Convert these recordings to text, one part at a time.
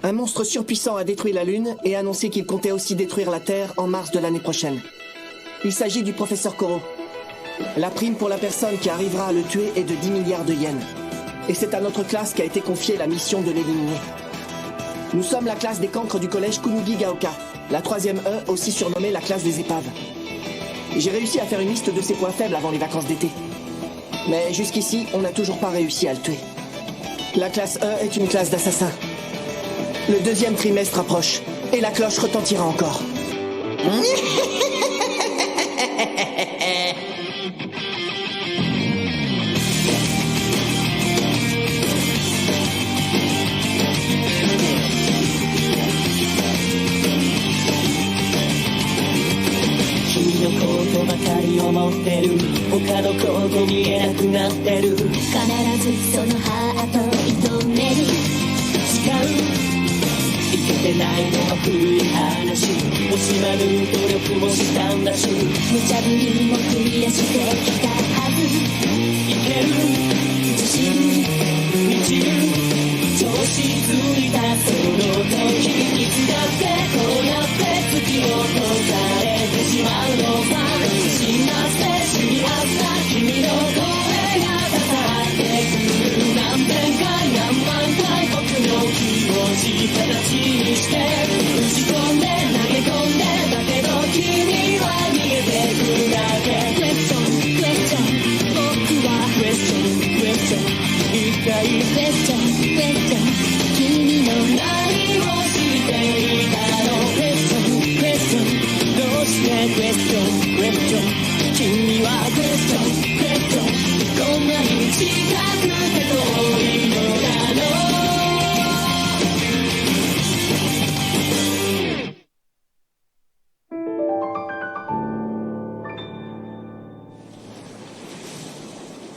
Un monstre surpuissant a détruit la Lune et annoncé qu'il comptait aussi détruire la Terre en mars de l'année prochaine. Il s'agit du professeur Koro. La prime pour la personne qui arrivera à le tuer est de 10 milliards de yens. Et c'est à notre classe qu'a été confiée la mission de l'éliminer. Nous sommes la classe des cancres du collège Kunugi-Gaoka, la 3e E, aussi surnommée la classe des épaves. J'ai réussi à faire une liste de ses points faibles avant les vacances d'été. Mais jusqu'ici, on n'a toujours pas réussi à le tuer. La classe E est une classe d'assassins. Le 2e trimestre approche, et la cloche retentira encore.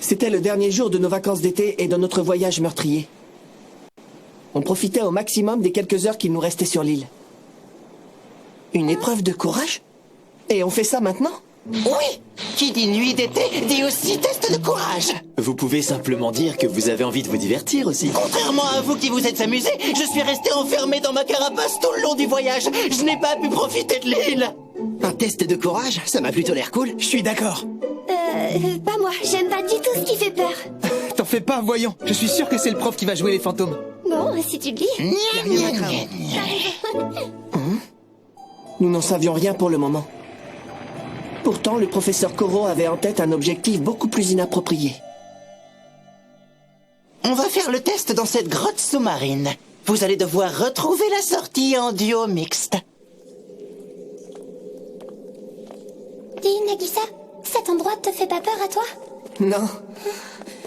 C'était le dernier jour de nos vacances d'été et de notre voyage meurtrier. On profitait au maximum des quelques heures qu'il nous restait sur l'île. Une épreuve de courage? Et on fait ça maintenant? Oui! Qui dit nuit d'été dit aussi test de courage! Vous pouvez simplement dire que vous avez envie de vous divertir aussi. Contrairement à vous qui vous êtes amusés, je suis resté enfermé dans ma carapace tout le long du voyage. Je n'ai pas pu profiter de l'île. Un test de courage, ça m'a plutôt l'air cool. Je suis d'accord. Pas moi, j'aime pas du tout ce qui fait peur. T'en fais pas, voyons. Je suis sûr que c'est le prof qui va jouer les fantômes. Bon, si tu le dis. Nous n'en savions rien pour le moment. Pourtant, le professeur Koro avait en tête un objectif beaucoup plus inapproprié. On va faire le test dans cette grotte sous-marine. Vous allez devoir retrouver la sortie en duo mixte. Dis, Nagisa, cet endroit te fait pas peur à toi? Non.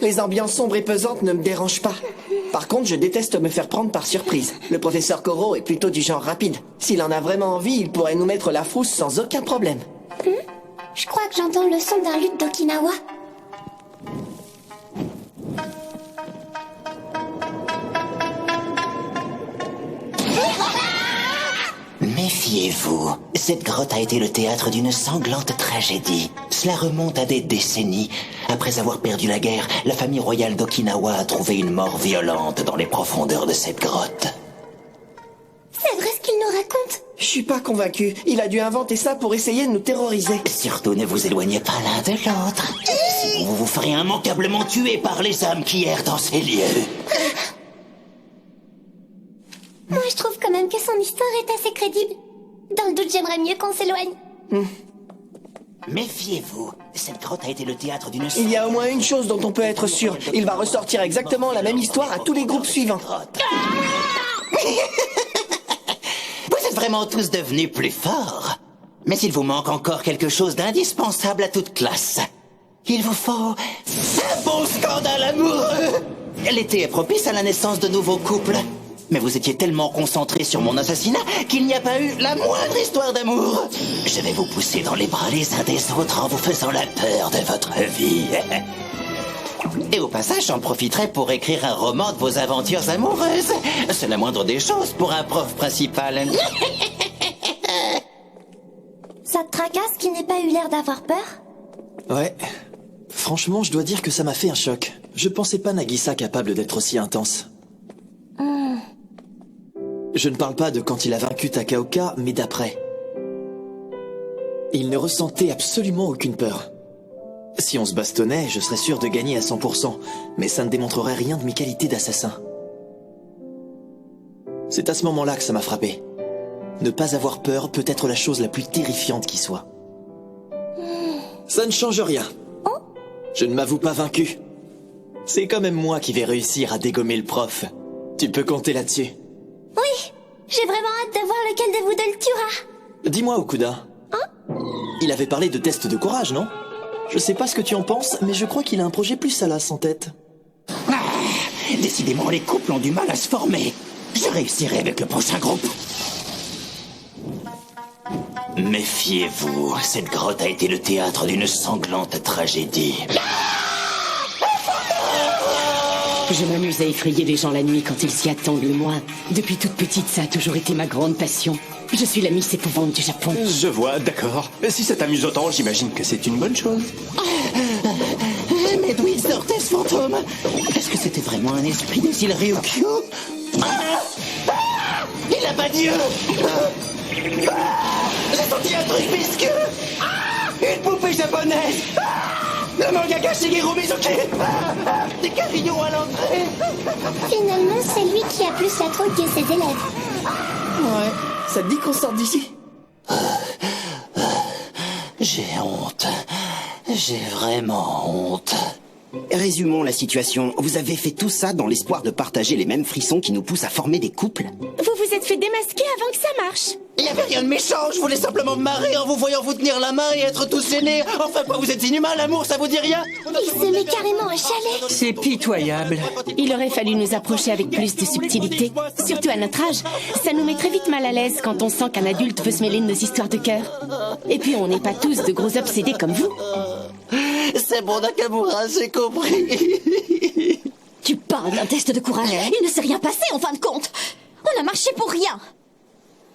Les ambiances sombres et pesantes ne me dérangent pas. Par contre, je déteste me faire prendre par surprise. Le professeur Koro est plutôt du genre rapide. S'il en a vraiment envie, il pourrait nous mettre la frousse sans aucun problème. Je crois que j'entends le son d'un luth d'Okinawa. Méfiez-vous, cette grotte a été le théâtre d'une sanglante tragédie. Cela remonte à des décennies. Après avoir perdu la guerre, la famille royale d'Okinawa a trouvé une mort violente dans les profondeurs de cette grotte. C'est vrai ce qu'il nous raconte? Je suis pas convaincu. Il a dû inventer ça pour essayer de nous terroriser. Surtout ne vous éloignez pas l'un de l'autre. Sinon vous vous ferez immanquablement tuer par les âmes qui errent dans ces lieux. Moi, je trouve quand même que son histoire est assez crédible. Dans le doute, j'aimerais mieux qu'on s'éloigne. Méfiez-vous, cette grotte a été le théâtre d'une... Il y a au moins une chose dont on peut être sûr. Il va ressortir exactement la même histoire à tous les groupes suivants. Vous êtes vraiment tous devenus plus forts. Mais il vous manque encore quelque chose d'indispensable à toute classe. Il vous faut un bon scandale amoureux. L'été est propice à la naissance de nouveaux couples. Mais vous étiez tellement concentrés sur mon assassinat qu'il n'y a pas eu la moindre histoire d'amour. Je vais vous pousser dans les bras les uns des autres en vous faisant la peur de votre vie. Et au passage, j'en profiterai pour écrire un roman de vos aventures amoureuses. C'est la moindre des choses pour un prof principal. Ça te tracasse qu'il n'ait pas eu l'air d'avoir peur? Ouais. Franchement, je dois dire que ça m'a fait un choc. Je pensais pas Nagisa capable d'être aussi intense. Je ne parle pas de quand il a vaincu Takaoka, mais d'après. Il ne ressentait absolument aucune peur. Si on se bastonnait, je serais sûr de gagner à 100%, mais ça ne démontrerait rien de mes qualités d'assassin. C'est à ce moment-là que ça m'a frappé. Ne pas avoir peur peut être la chose la plus terrifiante qui soit. Ça ne change rien. Je ne m'avoue pas vaincu. C'est quand même moi qui vais réussir à dégommer le prof. Tu peux compter là-dessus. Oui, j'ai vraiment hâte de voir lequel de vous deux le tuera. Dis-moi, Okuda. Il avait parlé de test de courage, non? Je sais pas ce que tu en penses, mais je crois qu'il a un projet plus salace en tête. Décidément, les couples ont du mal à se former. Je réussirai avec le prochain groupe. Méfiez-vous, cette grotte a été le théâtre d'une sanglante tragédie. Je m'amuse à effrayer les gens la nuit quand ils s'y attendent le moins. Depuis toute petite, ça a toujours été ma grande passion. Je suis la Miss Épouvante du Japon. Je vois, d'accord. Si ça t'amuse autant, j'imagine que c'est une bonne chose. Mais d'où il sortait ce fantôme? Est-ce que c'était vraiment un esprit des îles Ryukyu? Il a pas Dieu! J'ai senti un truc visqueux! Une poupée japonaise! Le mangaka Shigeru Mizuki! Des carillons à l'entrée! Finalement, c'est lui qui a plus la trouille que ses élèves. Ouais, ça te dit qu'on sorte d'ici? J'ai honte. J'ai vraiment honte. Résumons la situation. Vous avez fait tout ça dans l'espoir de partager les mêmes frissons qui nous poussent à former des couples? Vous vous êtes fait démasquer avant que ça marche. Il n'y avait rien de méchant, je voulais simplement me marrer en vous voyant vous tenir la main et être tous gênés. Enfin, quoi, vous êtes inhumain, l'amour, ça vous dit rien? Il se met carrément un chalet. C'est pitoyable. Il aurait fallu nous approcher avec plus de subtilité. Surtout à notre âge. Ça nous met très vite mal à l'aise quand on sent qu'un adulte veut se mêler de nos histoires de cœur. Et puis on n'est pas tous de gros obsédés comme vous. C'est bon, Nakamura, j'ai compris. Tu parles d'un test de courage. Il ne s'est rien passé en fin de compte. On a marché pour rien.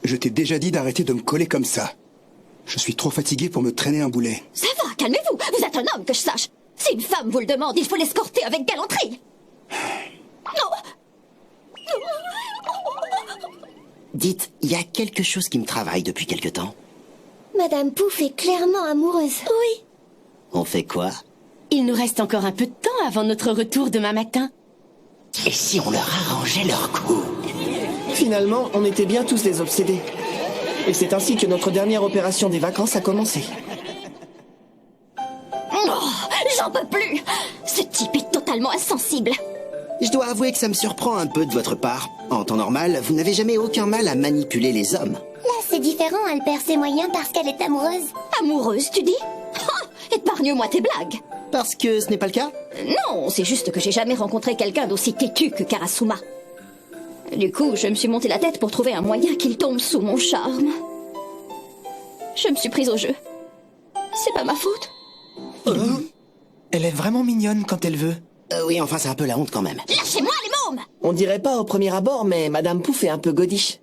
Je t'ai déjà dit d'arrêter de me coller comme ça. Je suis trop fatigué pour me traîner un boulet. Ça va, calmez-vous. Vous êtes un homme, que je sache. Si une femme vous le demande, il faut l'escorter avec galanterie. Non. Dites, il y a quelque chose qui me travaille depuis quelque temps. Madame Pouf est clairement amoureuse. Oui. On fait quoi? Il nous reste encore un peu de temps avant notre retour demain matin. Et si on leur arrangeait leur coup? Finalement, on était bien tous des obsédés. Et c'est ainsi que notre dernière opération des vacances a commencé. Oh, j'en peux plus. Ce type est totalement insensible. Je dois avouer que ça me surprend un peu de votre part. En temps normal, vous n'avez jamais aucun mal à manipuler les hommes. Là, c'est différent, elle perd ses moyens parce qu'elle est amoureuse. Amoureuse, tu dis? Épargne-moi tes blagues. Parce que ce n'est pas le cas? Non, c'est juste que j'ai jamais rencontré quelqu'un d'aussi têtu que Karasuma. Du coup, je me suis monté la tête pour trouver un moyen qu'il tombe sous mon charme. Je me suis prise au jeu. C'est pas ma faute. Elle est vraiment mignonne quand elle veut. Oui, enfin, c'est un peu la honte quand même. Lâchez-moi les mômes! On dirait pas au premier abord, mais Madame Pouf est un peu godiche.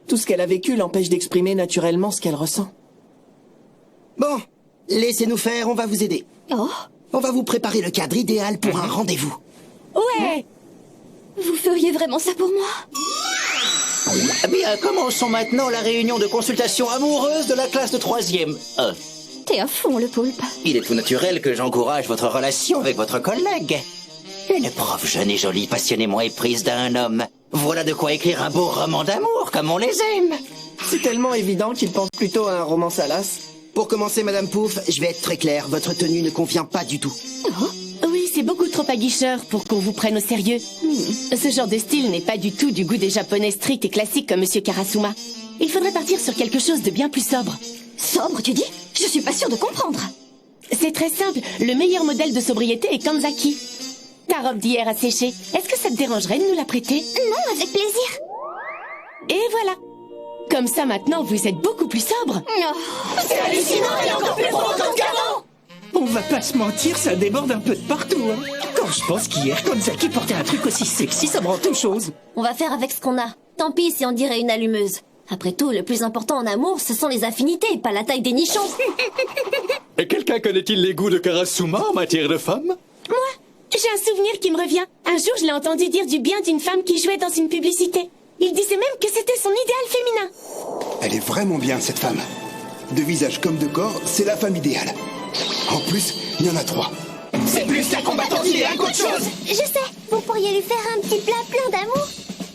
Tout ce qu'elle a vécu l'empêche d'exprimer naturellement ce qu'elle ressent. Bon, laissez-nous faire, on va vous aider. Oh, On va vous préparer le cadre idéal pour un rendez-vous. Ouais. vous feriez vraiment ça pour moi? Bien, commençons maintenant la réunion de consultation amoureuse de la classe de 3e. T'es à fond, le poulpe. Il est tout naturel que j'encourage votre relation avec votre collègue. Une prof jeune et jolie, passionnément éprise d'un homme. Voilà de quoi écrire un beau roman d'amour, comme on les aime. C'est tellement évident qu'il pense plutôt à un roman salace. Pour commencer, Madame Pouf, je vais être très clair, votre tenue ne convient pas du tout. Oui, c'est beaucoup trop aguicheur pour qu'on vous prenne au sérieux. Ce genre de style n'est pas du tout du goût des japonais stricts et classiques comme Monsieur Karasuma. Il faudrait partir sur quelque chose de bien plus sobre. Sobre, tu dis? Je suis pas sûre de comprendre. C'est très simple, le meilleur modèle de sobriété est Kanzaki. Ta robe d'hier a séché. Est-ce que ça te dérangerait de nous la prêter? Non, avec plaisir. Et voilà. Comme ça maintenant, vous êtes beaucoup plus sobre. C'est hallucinant, elle est encore plus provocante qu'avant. On va pas se mentir, ça déborde un peu de partout. Hein. Quand je pense qu'hier, Kanzaki portait un truc aussi sexy, ça me rend tout chose. On va faire avec ce qu'on a. Tant pis si on dirait une allumeuse. Après tout, le plus important en amour, ce sont les affinités, pas la taille des nichons. Et quelqu'un connaît-il les goûts de Karasuma en matière de femmes? Moi, j'ai un souvenir qui me revient. Un jour, je l'ai entendu dire du bien d'une femme qui jouait dans une publicité. Il disait même que c'était son idéal féminin. Elle est vraiment bien, cette femme. De visage comme de corps, c'est la femme idéale. En plus, il y en a 3. C'est plus la combattante idéale qu'autre chose. Je sais, vous pourriez lui faire un petit plat plein d'amour.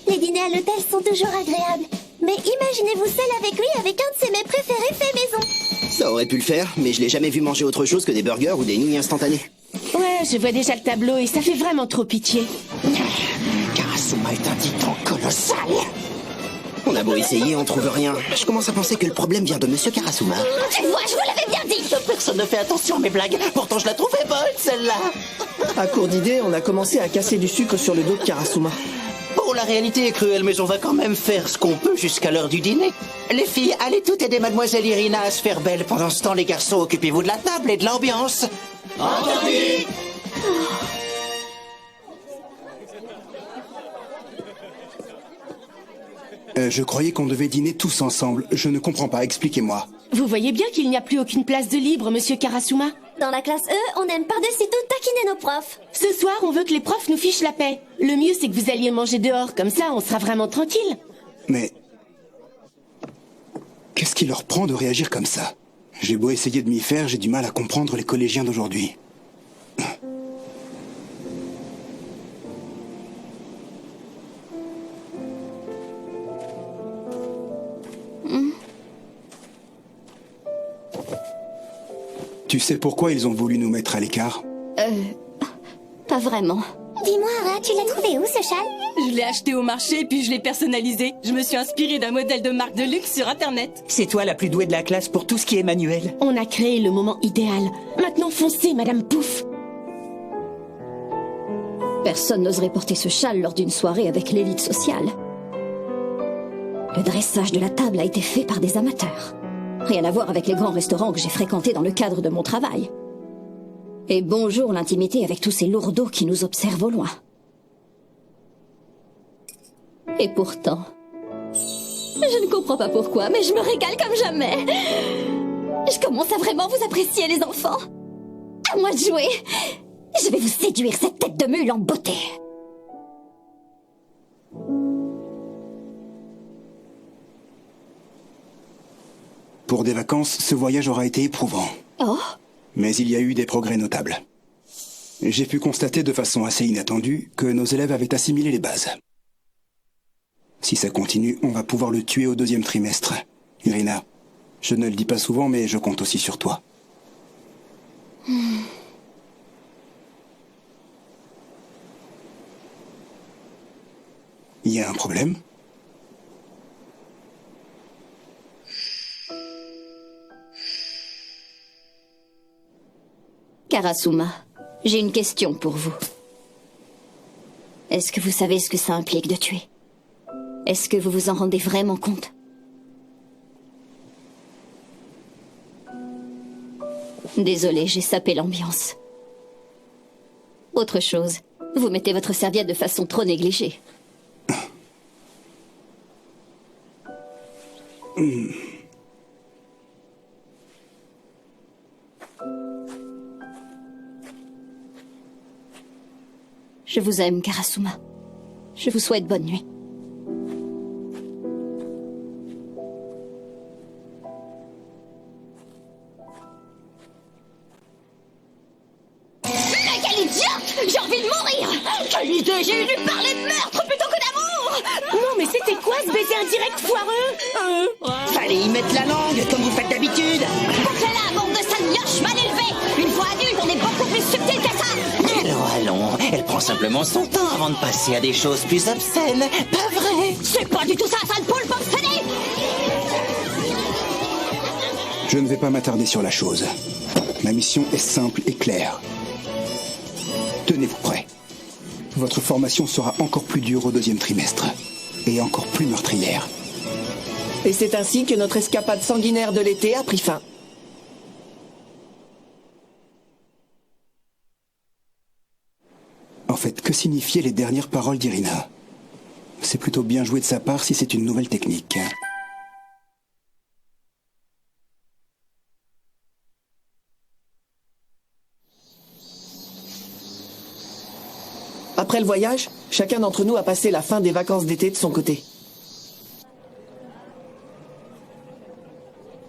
Les dîners à l'hôtel sont toujours agréables. Mais imaginez-vous seul avec lui avec un de ses mets préférés fait maison. Ça aurait pu le faire, mais je l'ai jamais vu manger autre chose que des burgers ou des nouilles instantanées. Ouais, je vois déjà le tableau et ça fait vraiment trop pitié. Karasuma est un titan colossal. On a beau essayer, on trouve rien. Je commence à penser que le problème vient de Monsieur Karasuma. Tu vois, je vous l'avais bien dit. Personne ne fait attention à mes blagues. Pourtant, je la trouvais bonne, celle-là. À court d'idées, on a commencé à casser du sucre sur le dos de Karasuma. Bon, la réalité est cruelle, mais on va quand même faire ce qu'on peut jusqu'à l'heure du dîner. Les filles, allez toutes aider Mademoiselle Irina à se faire belle. Pendant ce temps, les garçons, occupez-vous de la table et de l'ambiance. Entendu. Je croyais qu'on devait dîner tous ensemble. Je ne comprends pas, expliquez-moi. Vous voyez bien qu'il n'y a plus aucune place de libre, monsieur Karasuma. Dans la classe E, on aime par-dessus tout taquiner nos profs. Ce soir, on veut que les profs nous fichent la paix. Le mieux, c'est que vous alliez manger dehors, comme ça, on sera vraiment tranquille. Mais... qu'est-ce qui leur prend de réagir comme ça? J'ai beau essayer de m'y faire, j'ai du mal à comprendre les collégiens d'aujourd'hui. Tu sais pourquoi ils ont voulu nous mettre à l'écart? Pas vraiment. Dis-moi, Ara, tu l'as trouvé où ce châle? Je l'ai acheté au marché puis je l'ai personnalisé. Je me suis inspirée d'un modèle de marque de luxe sur Internet. C'est toi la plus douée de la classe pour tout ce qui est manuel. On a créé le moment idéal. Maintenant, foncez, Madame Pouf. Personne n'oserait porter ce châle lors d'une soirée avec l'élite sociale. Le dressage de la table a été fait par des amateurs. Rien à voir avec les grands restaurants que j'ai fréquentés dans le cadre de mon travail. Et bonjour l'intimité avec tous ces lourdeaux qui nous observent au loin. Et pourtant, je ne comprends pas pourquoi, mais je me régale comme jamais. Je commence à vraiment vous apprécier, les enfants. À moi de jouer. Je vais vous séduire, cette tête de mule en beauté. Pour des vacances, ce voyage aura été éprouvant. Oh. Mais il y a eu des progrès notables. J'ai pu constater de façon assez inattendue que nos élèves avaient assimilé les bases. Si ça continue, on va pouvoir le tuer au 2e trimestre. Irina, je ne le dis pas souvent, mais je compte aussi sur toi. Il y a un problème ? Karasuma, j'ai une question pour vous. Est-ce que vous savez ce que ça implique de tuer? Est-ce que vous vous en rendez vraiment compte? Désolée, j'ai sapé l'ambiance. Autre chose, vous mettez votre serviette de façon trop négligée. Je vous aime, Karasuma. Je vous souhaite bonne nuit. Mais quelle idiote! J'ai envie de mourir! Quelle idée! J'ai eu lui parler de meurtre plutôt que d'amour! Non, mais c'était quoi ce baiser indirect foireux? Fallait y mettre la langue, comme vous faites d'habitude. Bouclez-la, bande de sales mioches mal élevés! Une fois adulte, on est beaucoup plus subtil que ça! Allons, elle prend simplement son temps avant de passer à des choses plus obscènes, pas vrai? C'est pas du tout ça, sale poulpe obstinée! Je ne vais pas m'attarder sur la chose. Ma mission est simple et claire. Tenez-vous prêts. Votre formation sera encore plus dure au 2e trimestre. Et encore plus meurtrière. Et c'est ainsi que notre escapade sanguinaire de l'été a pris fin. En fait, que signifiaient les dernières paroles d'Irina? C'est plutôt bien joué de sa part si c'est une nouvelle technique. Après le voyage, chacun d'entre nous a passé la fin des vacances d'été de son côté.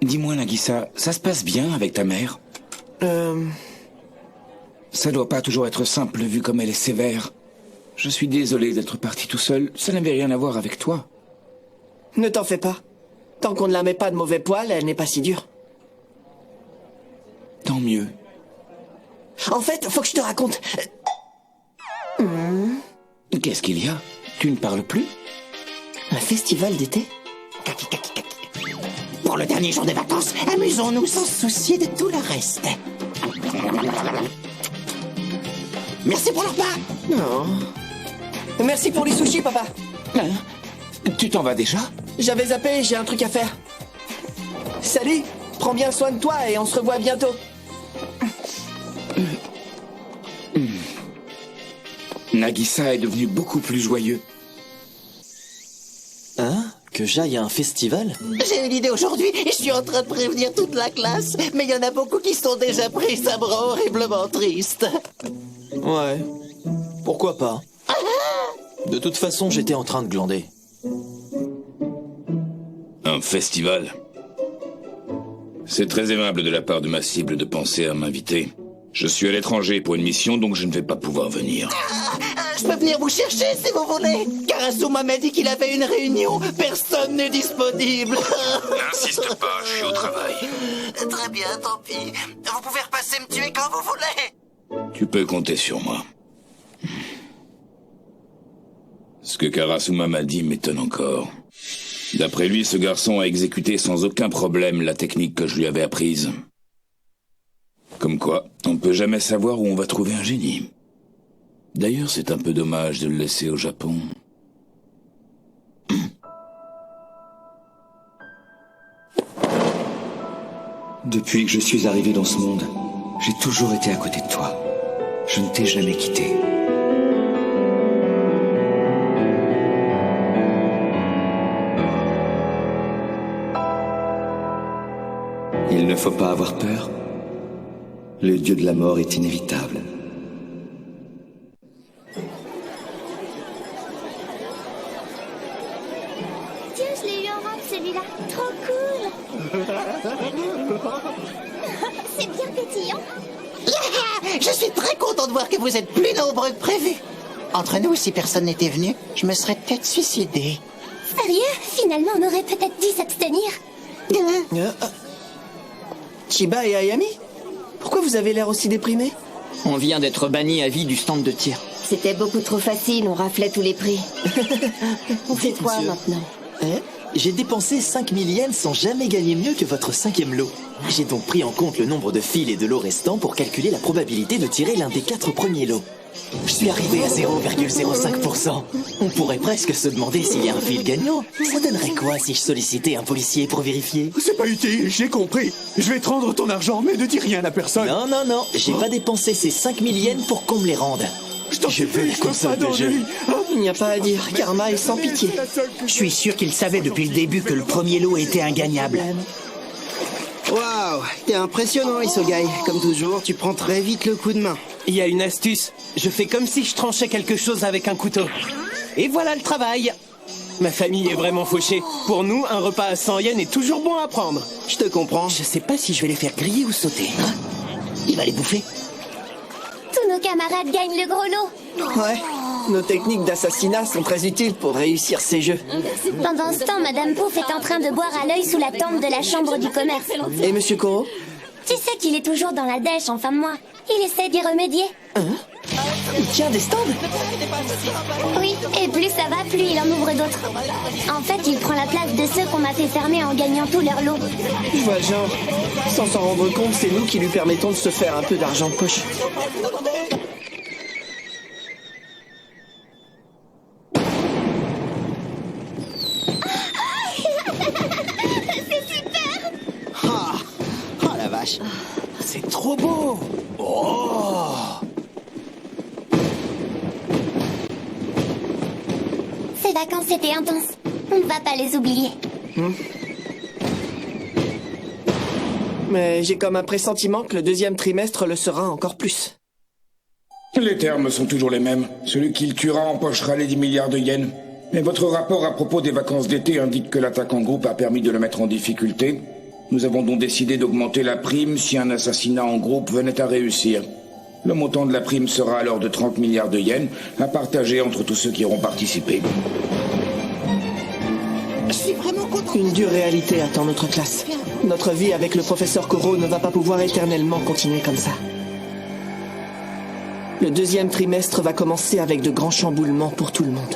Dis-moi, Nagisa, ça se passe bien avec ta mère? Ça doit pas toujours être simple vu comme elle est sévère. Je suis désolé d'être parti tout seul, ça n'avait rien à voir avec toi. Ne t'en fais pas. Tant qu'on ne la met pas de mauvais poil, elle n'est pas si dure. Tant mieux. En fait, faut que je te raconte. Qu'est-ce qu'il y a? Tu ne parles plus? Un festival d'été? Pour le dernier jour des vacances, amusons-nous sans se soucier de tout le reste. Merci pour le repas. Non. Merci pour les sushis, papa. Hein? Tu t'en vas déjà? J'avais zappé, j'ai un truc à faire. Salut, prends bien soin de toi et on se revoit bientôt. Nagisa est devenu beaucoup plus joyeux. Hein? Que j'aille à un festival? J'ai une idée aujourd'hui et je suis en train de prévenir toute la classe. Mais il y en a beaucoup qui sont déjà pris, ça me rend horriblement triste. Ouais. Pourquoi pas? De toute façon, j'étais en train de glander. Un festival? C'est très aimable de la part de ma cible de penser à m'inviter. Je suis à l'étranger pour une mission, donc je ne vais pas pouvoir venir. Je peux venir vous chercher si vous voulez. Karasuma m'a dit qu'il avait une réunion. Personne n'est disponible. N'insiste pas, je suis au travail. Très bien, tant pis. Vous pouvez repasser me tuer quand vous voulez. Tu peux compter sur moi. Ce que Karasuma m'a dit m'étonne encore. D'après lui, ce garçon a exécuté sans aucun problème la technique que je lui avais apprise. Comme quoi, on ne peut jamais savoir où on va trouver un génie. D'ailleurs, c'est un peu dommage de le laisser au Japon. Depuis que je suis arrivé dans ce monde, j'ai toujours été à côté de toi. Je ne t'ai jamais quitté. Il ne faut pas avoir peur. Le dieu de la mort est inévitable. Tiens, je l'ai eu en robe celui-là. Trop cool. C'est bien pétillant. Je suis très content de voir que vous êtes plus nombreux que prévu. Entre nous, si personne n'était venu, je me serais peut-être suicidé. Sérieux? Finalement, on aurait peut-être dû s'abstenir. Chiba et Ayami? Pourquoi vous avez l'air aussi déprimés? On vient d'être banni à vie du stand de tir. C'était beaucoup trop facile, on raflait tous les prix. On fait quoi maintenant? J'ai dépensé 5000 yens sans jamais gagner mieux que votre 5e lot. J'ai donc pris en compte le nombre de fils et de lots restants pour calculer la probabilité de tirer l'un des 4 premiers lots. Je suis arrivé à 0,05%. On pourrait presque se demander s'il y a un fil gagnant. Ça donnerait quoi si je sollicitais un policier pour vérifier? C'est pas utile, j'ai compris. Je vais te rendre ton argent, mais ne dis rien à personne. Non, j'ai pas dépensé ces 5000 yens pour qu'on me les rende. Je veux la console de jeu. Il n'y a pas à dire, Karma est sans pitié. Je suis sûr qu'il savait depuis le début que le premier lot était ingagnable. Waouh, t'es impressionnant, Isogai. Comme toujours, tu prends très vite le coup de main. Il y a une astuce. Je fais comme si je tranchais quelque chose avec un couteau. Et voilà le travail. Ma famille est vraiment fauchée. Pour nous, un repas à 100 yens est toujours bon à prendre. Je te comprends. Je sais pas si je vais les faire griller ou sauter. Il va les bouffer. Tous nos camarades gagnent le gros lot. Ouais. Nos techniques d'assassinat sont très utiles pour réussir ces jeux. Pendant ce temps, Madame Pouf est en train de boire à l'œil sous la tente de la chambre du commerce. Et Monsieur Koro? Tu sais qu'il est toujours dans la dèche en fin de mois. Il essaie d'y remédier. Il tient des stands? Oui, et plus ça va, plus il en ouvre d'autres. En fait, il prend la place de ceux qu'on a fait fermer en gagnant tous leurs lots. Je vois le genre. Sans s'en rendre compte, c'est nous qui lui permettons de se faire un peu d'argent de poche. C'est super! Oh la vache. C'est trop beau. Oh! Ces vacances étaient intenses. On ne va pas les oublier. Mais j'ai comme un pressentiment que le 2e trimestre le sera encore plus. Les termes sont toujours les mêmes. Celui qui le tuera empochera les 10 milliards de yens. Mais votre rapport à propos des vacances d'été indique que l'attaque en groupe a permis de le mettre en difficulté. Nous avons donc décidé d'augmenter la prime si un assassinat en groupe venait à réussir. Le montant de la prime sera alors de 30 milliards de yens, à partager entre tous ceux qui auront participé. Je suis vraiment content. Une dure réalité attend notre classe. Notre vie avec le professeur Koro ne va pas pouvoir éternellement continuer comme ça. Le deuxième trimestre va commencer avec de grands chamboulements pour tout le monde.